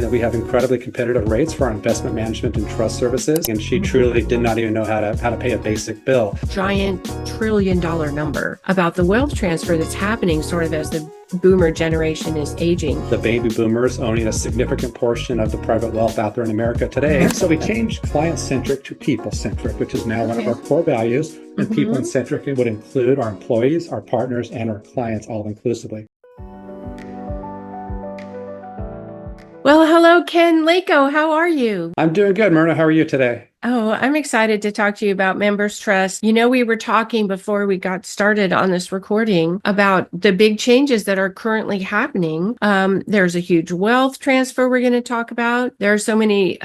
that we have incredibly competitive rates for our investment management and trust services. And she truly did not even know how to pay a basic bill. Giant $1 trillion number about the wealth transfer that's happening sort of as the boomer generation is aging. The baby boomers owning a significant portion of the private wealth out there in America today. So we changed client-centric to people-centric, which is now one of our core values. And people-centric would include our employees, our partners, and our clients all inclusively. Well, hello, Ken Lako. How are you? I'm doing good, Myrna. How are you today? Oh, I'm excited to talk to you about Members Trust. You know, we were talking before we got started on this recording about the big changes that are currently happening. There's a huge wealth transfer we're going to talk about. There are so many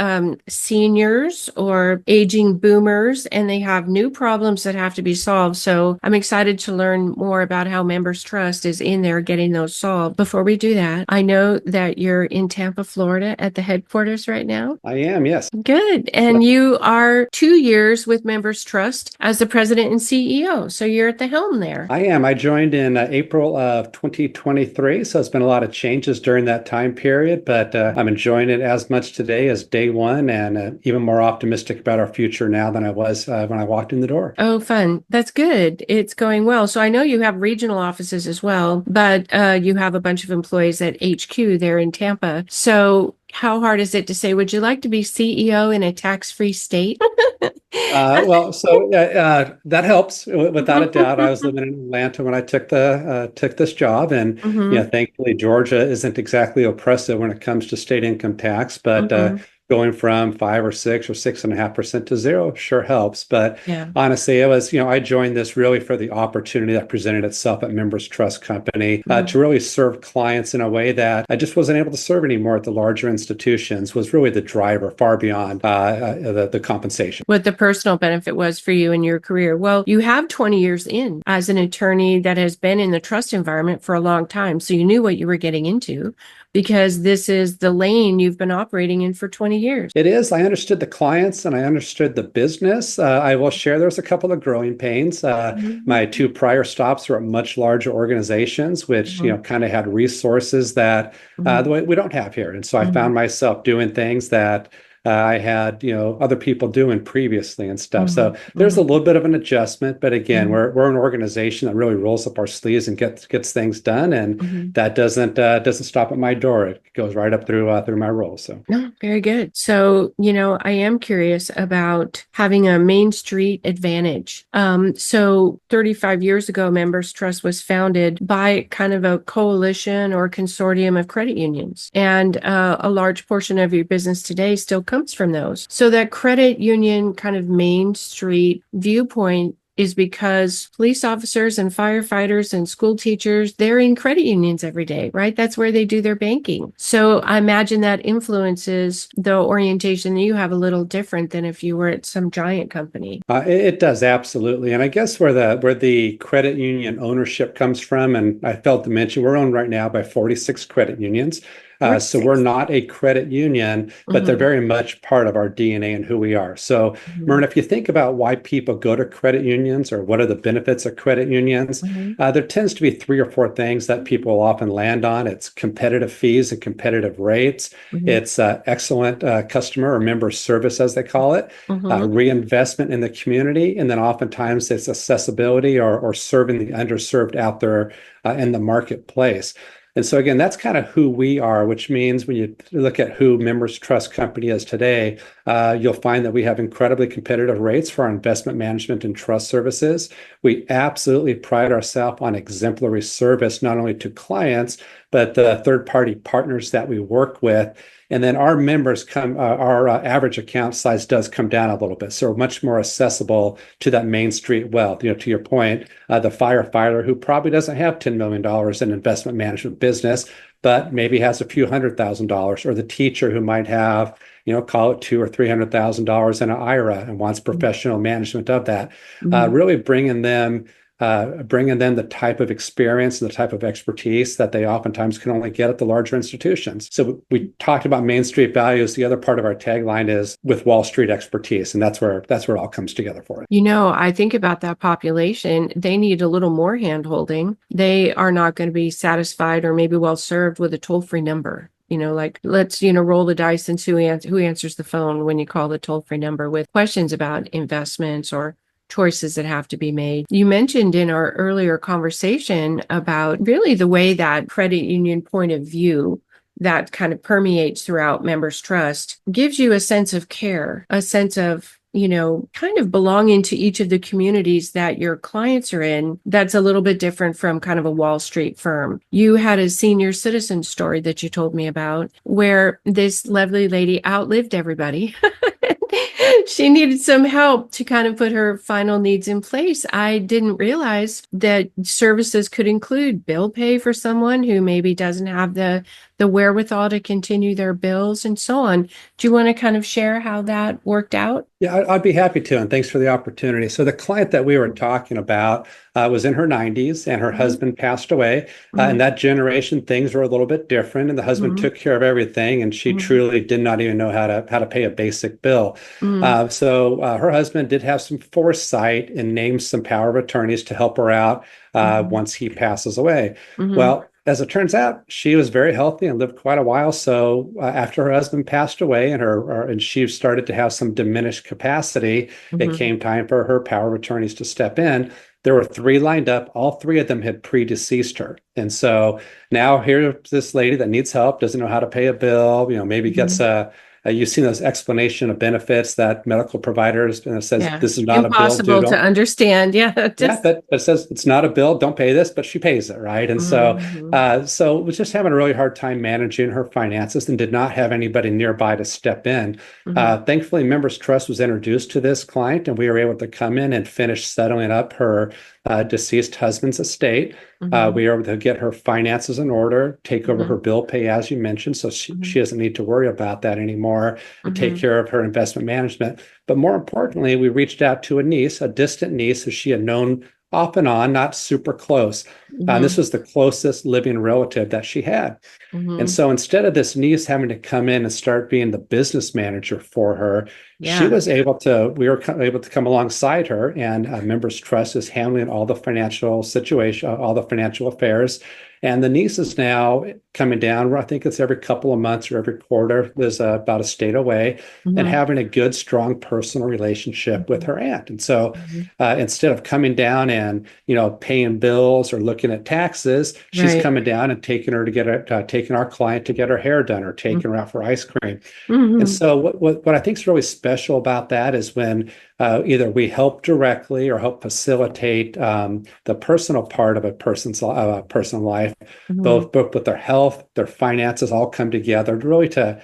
seniors or aging boomers, and they have new problems that have to be solved. So I'm excited to learn more about how Members Trust is in there getting those solved. Before we do that, I know that you're in Tampa, Florida at the headquarters right now. I am, yes. Good. And you are 2 years with Members Trust as the president and CEO. So you're at the helm there. I am. I joined in April of 2023. So it's been a lot of changes during that time period, but I'm enjoying it as much today as day one, and even more optimistic about our future now than I was when I walked in the door. Oh, fun. That's good. It's going well. So I know you have regional offices as well, but you have a bunch of employees at HQ there in Tampa. So how hard is it to say, would you like to be CEO in a tax-free state? That helps without a doubt. I was living in Atlanta when I took this job, and thankfully Georgia isn't exactly oppressive when it comes to state income tax, but going from 5 or 6 or 6.5% to 0 sure helps. But honestly, it was, I joined this really for the opportunity that presented itself at Members Trust Company to really serve clients in a way that I just wasn't able to serve anymore at the larger institutions, was really the driver far beyond the compensation. What the personal benefit was for you in your career. Well, you have 20 years in as an attorney that has been in the trust environment for a long time. So you knew what you were getting into, because this is the lane you've been operating in for 20 years. It is. I understood the clients and I understood the business. I will share there's a couple of growing pains. My 2 prior stops were at much larger organizations, which kind of had resources that we don't have here. And so I found myself doing things that I had, other people doing previously and stuff. So there's a little bit of an adjustment, but again, we're an organization that really rolls up our sleeves and gets things done, and that doesn't stop at my door. It goes right up through my role. So no, very good. So I am curious about having a Main Street advantage. So 35 years ago, Members Trust was founded by kind of a coalition or consortium of credit unions, and a large portion of your business today still comes from those. So that credit union kind of Main Street viewpoint is because police officers and firefighters and school teachers, they're in credit unions every day, right? That's where they do their banking. So I imagine that influences the orientation that you have a little different than if you were at some giant company. It does, absolutely. And I guess where the credit union ownership comes from, and I failed to mention, we're owned right now by 46 credit unions. So we're not a credit union, but they're very much part of our DNA and who we are. So, Myrna, if you think about why people go to credit unions or what are the benefits of credit unions, there tends to be 3 or 4 things that people often land on. It's competitive fees and competitive rates. It's excellent customer or member service, as they call it, reinvestment in the community, and then oftentimes it's accessibility or serving the underserved out there in the marketplace. And so again, that's kind of who we are, which means when you look at who Members Trust Company is today, you'll find that we have incredibly competitive rates for our investment management and trust services. We absolutely pride ourselves on exemplary service, not only to clients, but the third-party partners that we work with. And then our members our average account size does come down a little bit. So we're much more accessible to that Main Street wealth. To your point, the firefighter who probably doesn't have $10 million in investment management business, but maybe has a few $100,000, or the teacher who might have, call it $200,000 or $300,000 in an IRA and wants professional management of that. Really bringing them the type of experience and the type of expertise that they oftentimes can only get at the larger institutions. So we talked about Main Street values. The other part of our tagline is with Wall Street expertise, and that's where it all comes together for us. I think about that population. They need a little more hand-holding. They are not going to be satisfied or maybe well served with a toll-free number. like let's, roll the dice and see who answers the phone when you call the toll-free number with questions about investments or choices that have to be made. You mentioned in our earlier conversation about really the way that credit union point of view that kind of permeates throughout Members Trust gives you a sense of care, a sense of kind of belonging to each of the communities that your clients are in. That's a little bit different from kind of a Wall Street firm. You had a senior citizen story that you told me about where this lovely lady outlived everybody. She needed some help to kind of put her final needs in place. I didn't realize that services could include bill pay for someone who maybe doesn't have the wherewithal to continue their bills and so on. Do you want to kind of share how that worked out? Yeah, I'd be happy to, and thanks for the opportunity. So the client that we were talking about was in her 90s, and her husband passed away. In that generation, things were a little bit different, and the husband took care of everything, and she truly did not even know how to pay a basic bill. So her husband did have some foresight and named some power of attorneys to help her out once he passes away. Well, as it turns out, she was very healthy and lived quite a while. So after her husband passed away and she started to have some diminished capacity, it came time for her power of attorneys to step in. There were 3 lined up. All 3 of them had predeceased her. And so now here's this lady that needs help, doesn't know how to pay a bill, maybe gets you've seen those explanation of benefits that medical providers says this is not impossible a bill. To understand. But it says it's not a bill. Don't pay this, but she pays it, right? And so was just having a really hard time managing her finances and did not have anybody nearby to step in. Thankfully, Members Trust was introduced to this client, and we were able to come in and finish settling up her deceased husband's estate. We were able to get her finances in order, take over her bill pay, as you mentioned, so she doesn't need to worry about that anymore, and take care of her investment management. But more importantly, we reached out to a distant niece who she had known off and on, not super close. This was the closest living relative that she had. And so instead of this niece having to come in and start being the business manager for her, we were able to come alongside her, and Members Trust is handling all the financial situation, all the financial affairs. And the niece is now coming down, I think it's every couple of months or every quarter, there's about a state away, and having a good, strong personal relationship with her aunt. And so instead of coming down and, paying bills or looking at taxes, she's coming down and taking our client to get her hair done or taking her out for ice cream. And so what I think is really special about that is when either we help directly or help facilitate the personal part of a person's personal life, both with their health, their finances, all come together really to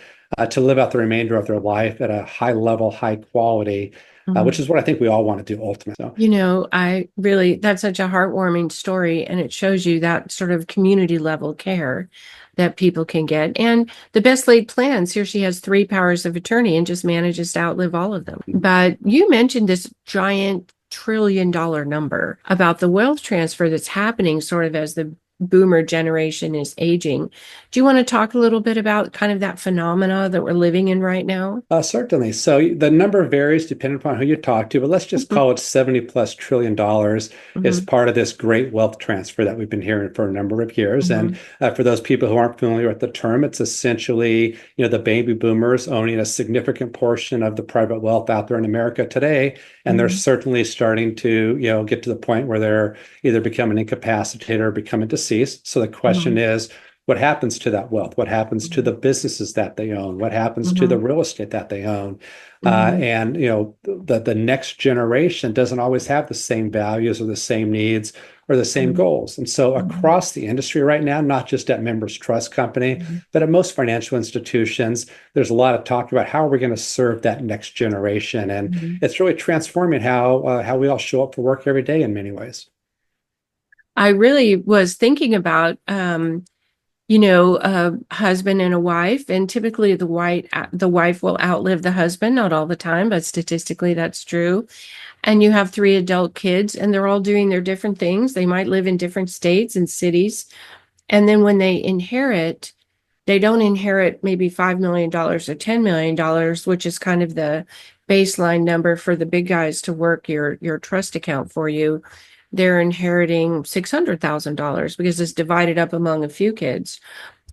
live out the remainder of their life at a high level, high quality, which is what I think we all want to do ultimately. So. That's such a heartwarming story, and it shows you that sort of community level care that people can get, and the best laid plans. Here she has 3 powers of attorney and just manages to outlive all of them. But you mentioned this giant $1 trillion number about the wealth transfer that's happening sort of as the boomer generation is aging. Do you want to talk a little bit about kind of that phenomena that we're living in right now? Certainly. So the number varies depending upon who you talk to, but let's just call it $70+ trillion is part of this great wealth transfer that we've been hearing for a number of years. And for those people who aren't familiar with the term, it's essentially, the baby boomers owning a significant portion of the private wealth out there in America today. And they're certainly starting to, get to the point where they're either becoming incapacitated or becoming deceased. So the question is, what happens to that wealth? What happens to the businesses that they own? What happens to the real estate that they own? And the next generation doesn't always have the same values or the same needs or the same goals. And so across the industry right now, not just at Members Trust Company, but at most financial institutions, there's a lot of talk about how are we going to serve that next generation. And it's really transforming how we all show up for work every day in many ways. I really was thinking about, a husband and a wife, and typically the wife will outlive the husband, not all the time, but statistically that's true. And you have 3 adult kids, and they're all doing their different things. They might live in different states and cities. And then when they inherit, they don't inherit maybe $5 million or $10 million, which is kind of the baseline number for the big guys to work your trust account for you. They're inheriting $600,000 because it's divided up among a few kids.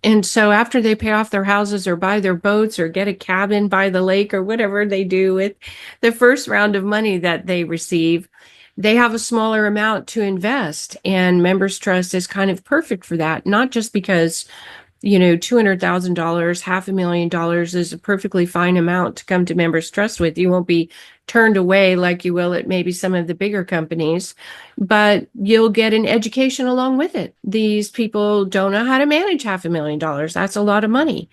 And so after they pay off their houses or buy their boats or get a cabin by the lake or whatever they do with the first round of money that they receive, they have a smaller amount to invest. And Members Trust is kind of perfect for that, not just because $200,000, $500,000 is a perfectly fine amount to come to Members Trust with. You won't be turned away like you will at maybe some of the bigger companies, but you'll get an education along with it. These people don't know how to manage $500,000. That's a lot of money.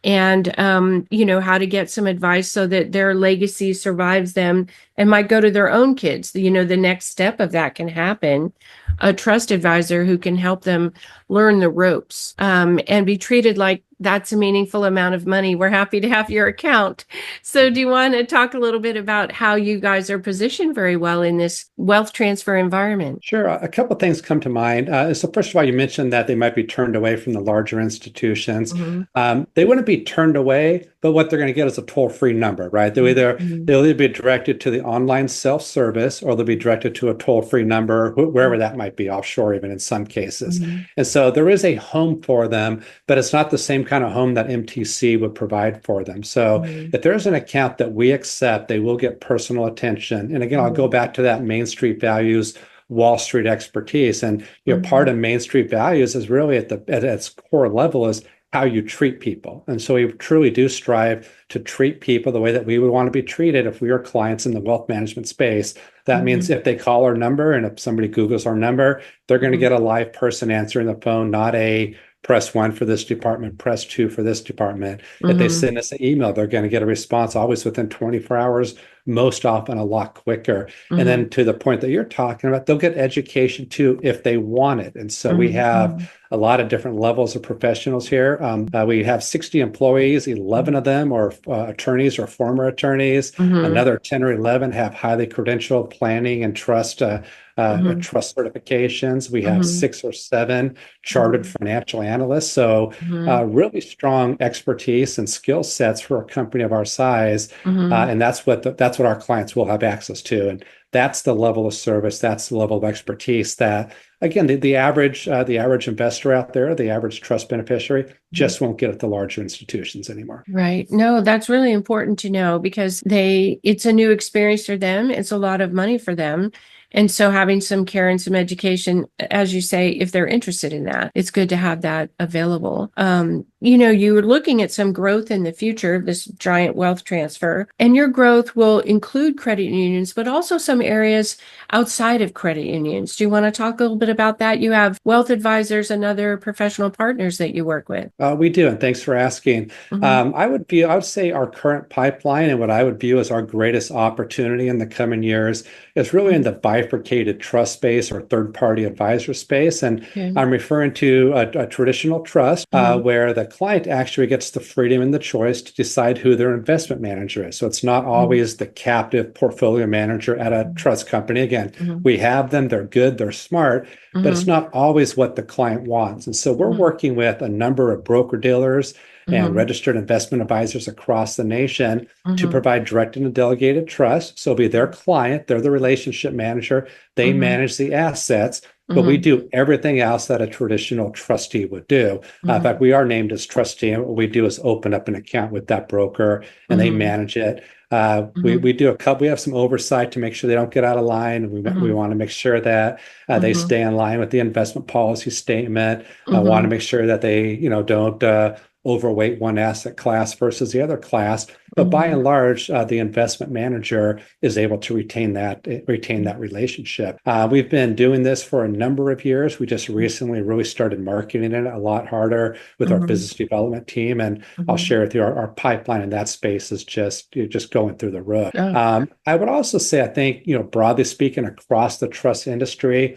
And, how to get some advice so that their legacy survives them and might go to their own kids. The next step of that can happen. A trust advisor who can help them learn the ropes, and be treated like that's a meaningful amount of money. We're happy to have your account. So do you want to talk a little bit about how you guys are positioned very well in this wealth transfer environment? Sure. A couple of things come to mind. So first of all, you mentioned that they might be turned away from the larger institutions. They wouldn't be turned away, but what they're going to get is a toll-free number, right? They'll either be directed to the online self-service, or they'll be directed to a toll-free number, wherever that might be, offshore even in some cases. And so there is a home for them, but it's not the same kind of home that MTC would provide for them. So if there's an account that we accept, they will get personal attention. And again, I'll go back to that Main Street values, Wall Street expertise. And part of Main Street values is really at its core level is how you treat people. And so we truly do strive to treat people the way that we would want to be treated if we are clients in the wealth management space. That means if they call our number and if somebody Googles our number, they're going to get a live person answering the phone, not a press 1 for this department, press 2 for this department. If they send us an email, they're going to get a response always within 24 hours, most often a lot quicker. And then to the point that you're talking about, they'll get education too if they want it. And so we have a lot of different levels of professionals here. We have 60 employees, 11 of them are attorneys or former attorneys. Another 10 or 11 have highly credentialed planning and trust trust certifications. We have 6 or 7 chartered financial analysts. So really strong expertise and skill sets for a company of our size. And that's what our clients will have access to. And that's the level of service, that's the level of expertise that, again, the average investor out there, the average trust beneficiary just won't get at the larger institutions anymore. Right. No, that's really important to know because it's a new experience for them. It's a lot of money for them. And so having some care and some education, as you say, if they're interested in that, it's good to have that available. You were looking at some growth in the future of this giant wealth transfer, and your growth will include credit unions, but also some areas outside of credit unions. Do you want to talk a little bit about that? You have wealth advisors and other professional partners that you work with. We do, and thanks for asking. I would say our current pipeline and what I would view as our greatest opportunity in the coming years is really in the bifurcated trust space or third-party advisor space. And I'm referring to a traditional trust where the client actually gets the freedom and the choice to decide who their investment manager is. So it's not always the captive portfolio manager at a trust company. Again, we have them, they're good, they're smart, but it's not always what the client wants. And so we're working with a number of broker-dealers and registered investment advisors across the nation to provide direct and delegated trust. So it'll be their client, they're the relationship manager, they manage the assets, but we do everything else that a traditional trustee would do. In fact, we are named as trustee, and what we do is open up an account with that broker and they manage it. We have some oversight to make sure they don't get out of line. We want to make sure that they stay in line with the investment policy statement. I want to make sure that they, don't overweight one asset class versus the other class. But by and large, the investment manager is able to retain that relationship. We've been doing this for a number of years. We just recently really started marketing it a lot harder with our business development team. And I'll share with you our pipeline in that space is just going through the roof. I would also say, I think, broadly speaking, across the trust industry,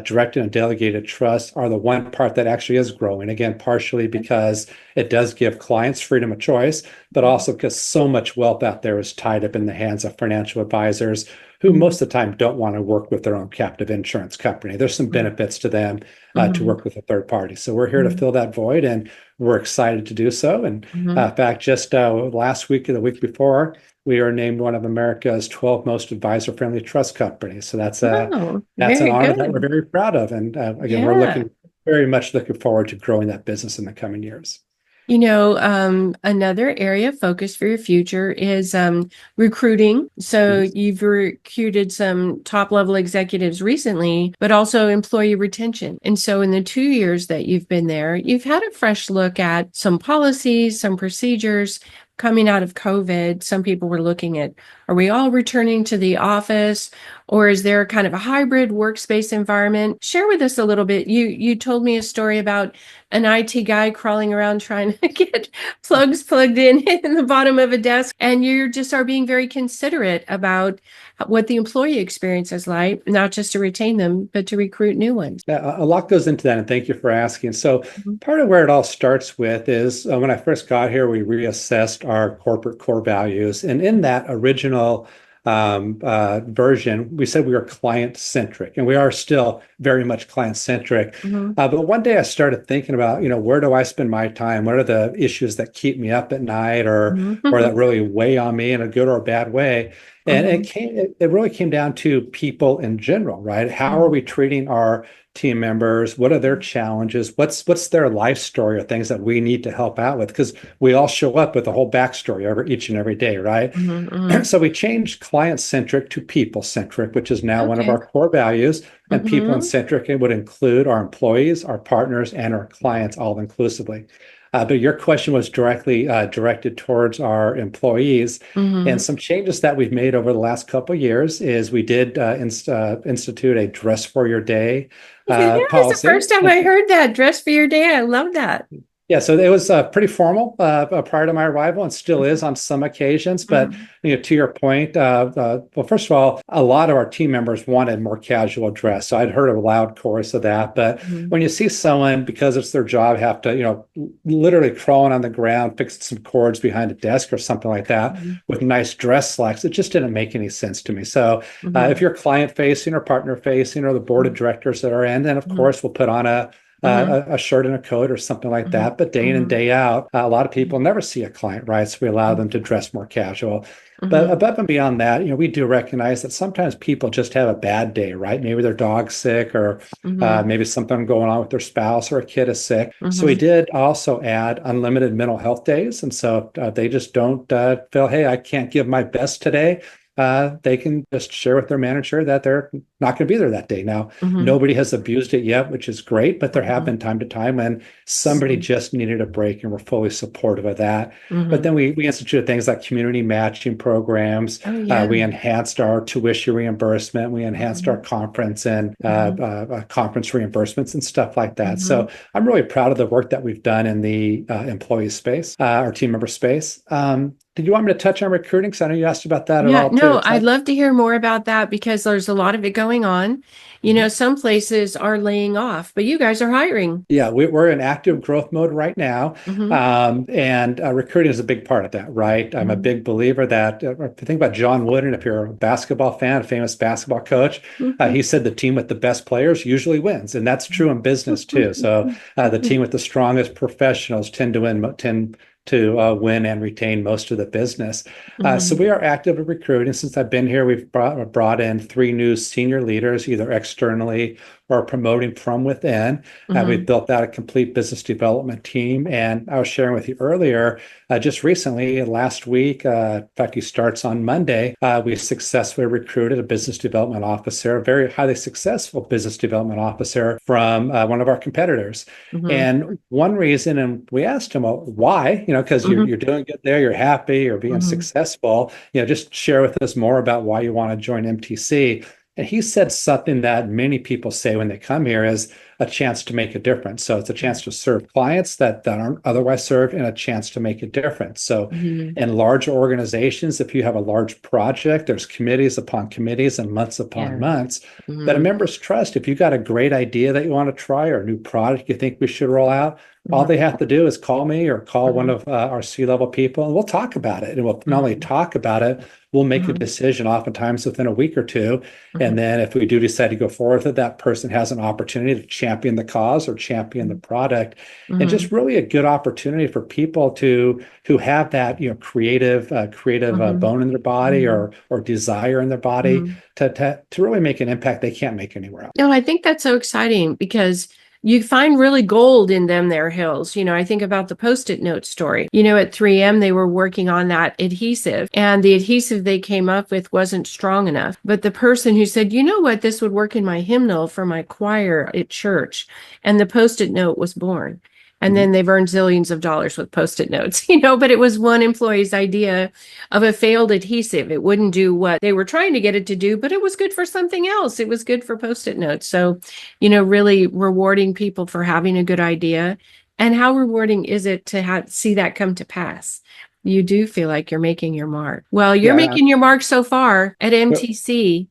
direct and delegated trusts are the one part that actually is growing. Again, partially because it does give clients freedom of choice, but also because so much wealth out there is tied up in the hands of financial advisors who most of the time don't want to work with their own captive insurance company. There's some benefits to them to work with a third party. So we're here to fill that void, and we're excited to do so. And in fact, just last week or the week before, we are named one of America's 12 most advisor-friendly trust companies. So that's an honor that we're very proud of. And again, we're looking very much looking forward to growing that business in the coming years. Another area of focus for your future is recruiting. So you've recruited some top level executives recently, but also employee retention. And so in the 2 years that you've been there, you've had a fresh look at some policies, some procedures. Coming out of COVID, some people were looking at, are we all returning to the office, or is there kind of a hybrid workspace environment? Share with us a little bit. You told me a story about an IT guy crawling around trying to get plugs plugged in the bottom of a desk, and you just are being very considerate about what the employee experience is like, not just to retain them, but to recruit new ones. Yeah, a lot goes into that, and thank you for asking. So part of where it all starts with is when I first got here, we reassessed our corporate core values. And in that original version, we said we were client-centric, and we are still very much client-centric. But one day I started thinking about, where do I spend my time? What are the issues that keep me up at night or that really weigh on me in a good or a bad way? And it really came down to people in general, right? How are we treating our team members? What are their challenges? What's their life story or things that we need to help out with? Because we all show up with a whole backstory each and every day, right? So we changed client-centric to people-centric, which is now one of our core values. And people-centric, it would include our employees, our partners, and our clients all inclusively. But your question was directly directed towards our employees. And some changes that we've made over the last couple of years is we did institute a dress for your day policy. That's the first time I heard that, dress for your day. I love that. Yeah, so it was pretty formal prior to my arrival, and still is on some occasions. But to your point, well, first of all, a lot of our team members wanted more casual dress, so I'd heard a loud chorus of that. But when you see someone, because it's their job, have to literally crawling on the ground, fixing some cords behind a desk or something like that with nice dress slacks, it just didn't make any sense to me. So if you're client facing or partner facing or the board of directors that are in, then of course we'll put on a shirt and a coat or something like that. But day in and day out, a lot of people never see a client, right? So we allow them to dress more casual. But above and beyond that, we do recognize that sometimes people just have a bad day, right? Maybe their dog's sick, or maybe something going on with their spouse, or a kid is sick. So we did also add unlimited mental health days. And so they just don't feel, hey, I can't give my best today. They can just share with their manager that they're not going to be there that day. Now, nobody has abused it yet, which is great, but there have been time to time when somebody just needed a break, and we're fully supportive of that. But then we instituted things like community matching programs. We enhanced our tuition reimbursement. We enhanced our conference and conference reimbursements and stuff like that. So I'm really proud of the work that we've done in the employee space, our team member space. Did you want me to touch on recruiting? Because I know you asked about that at all. No, I'd love to hear more about that, because there's a lot of it going on. Some places are laying off, but you guys are hiring. Yeah, we're in active growth mode right now. And recruiting is a big part of that, right? I'm a big believer that, if you think about John Wooden, if you're a basketball fan, a famous basketball coach, he said the team with the best players usually wins. And that's true in business too. So the team with the strongest professionals tend to win and retain most of the business. So we are active in recruiting. Since I've been here, we've brought in 3 new senior leaders, either externally or promoting from within. We've built out a complete business development team. And I was sharing with you earlier, just recently, last week, in fact, he starts on Monday, we successfully recruited a business development officer, a very highly successful business development officer from one of our competitors. And one reason, and we asked him, well, why? Because you're doing good there, you're happy, you're being successful. Just share with us more about why you want to join MTC. And he said something that many people say when they come here is a chance to make a difference. So it's a chance to serve clients that aren't otherwise served, and a chance to make a difference. So in large organizations, if you have a large project, there's committees upon committees and months upon months that a members trust. If you got a great idea that you want to try, or a new product you think we should roll out, all they have to do is call me or call one of our C-level people, and we'll talk about it. And we'll not only talk about it, we'll make a decision oftentimes within a week or two. And then if we do decide to go forward with it, that person has an opportunity to champion the cause or champion the product. And just really a good opportunity for people who have that creative bone in their body or desire in their body to really make an impact they can't make anywhere else. No, I think that's so exciting, because you find really gold in them there hills. I think about the Post-it note story. At 3M, they were working on that adhesive, and the adhesive they came up with wasn't strong enough. But the person who said, you know what, this would work in my hymnal for my choir at church, and the Post-it note was born. And then they've earned zillions of dollars with Post-it notes, but it was one employee's idea of a failed adhesive. It wouldn't do what they were trying to get it to do, but it was good for something else. It was good for Post-it notes. So, really rewarding people for having a good idea. And how rewarding is it to see that come to pass? You do feel like you're making your mark. Well, you're making your mark so far at MTC.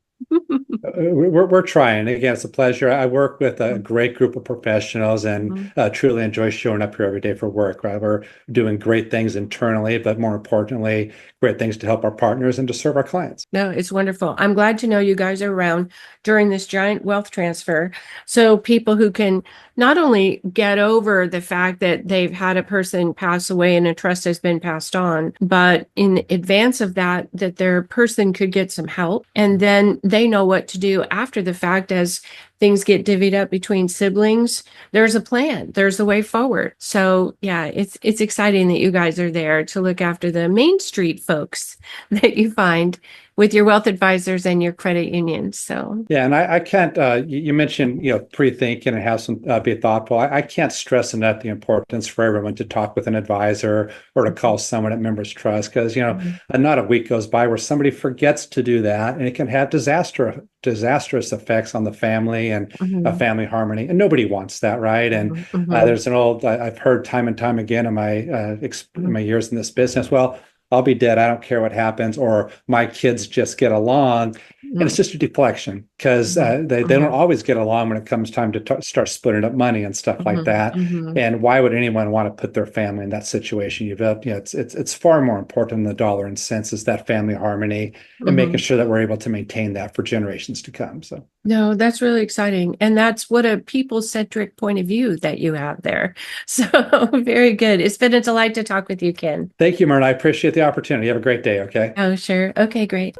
We're trying. Again, it's a pleasure. I work with a great group of professionals and truly enjoy showing up here every day for work. Right? We're doing great things internally, but more importantly, great things to help our partners and to serve our clients. No, it's wonderful. I'm glad to know you guys are around during this giant wealth transfer. So people who can not only get over the fact that they've had a person pass away and a trust has been passed on, but in advance of that, that their person could get some help. And then they know what to do after the fact as things get divvied up between siblings. There's a plan. There's a way forward. So yeah, it's exciting that you guys are there to look after the Main Street folks that you find with your wealth advisors and your credit unions. So yeah, and I can't. You mentioned pre-thinking and have some be thoughtful. I can't stress enough the importance for everyone to talk with an advisor or to call someone at Members Trust, because not a week goes by where somebody forgets to do that, and it can have disastrous effects on the family and family harmony, and nobody wants that, right? And there's an old I've heard time and time again in my years in this business. Well, I'll be dead. I don't care what happens, or my kids just get along. And it's just a deflection, because they don't always get along when it comes time to start splitting up money and stuff like that. And why would anyone want to put their family in that situation? It's far more important than the dollar and cents is that family harmony and making sure that we're able to maintain that for generations to come. So no, that's really exciting. And that's what a people-centric point of view that you have there. So very good. It's been a delight to talk with you, Ken. Thank you, Myrna. I appreciate the opportunity. Have a great day. Okay. Oh, sure. Okay, great.